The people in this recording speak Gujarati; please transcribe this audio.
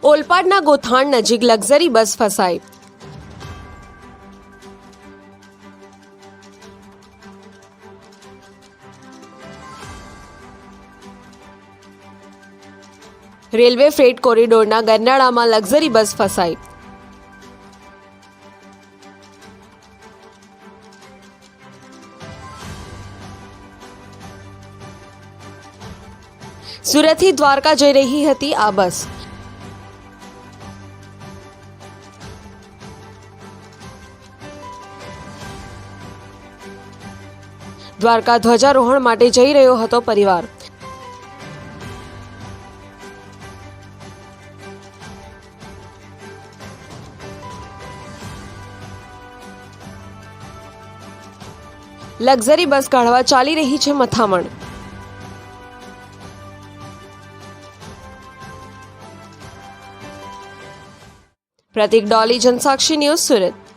ઓલપાડના ગોથાણ નજીક લક્ઝરી બસ ફસાઈ. રેલવે ફ્રેટ કોરિડોરના ગરનાળામાં લક્ઝરી બસ ફસાઈ. સુરતથી દ્વારકા જઈ રહી હતી આ બસ. દ્વારકા ધ્વજારોહણ માટે જઈ રહ્યો હતો પરિવાર. લક્ઝરી બસ કાઢવા ચાલી રહી છે મથામણ. પ્રતિક ડોલી, જનસાક્ષી ન્યૂઝ, સુરત.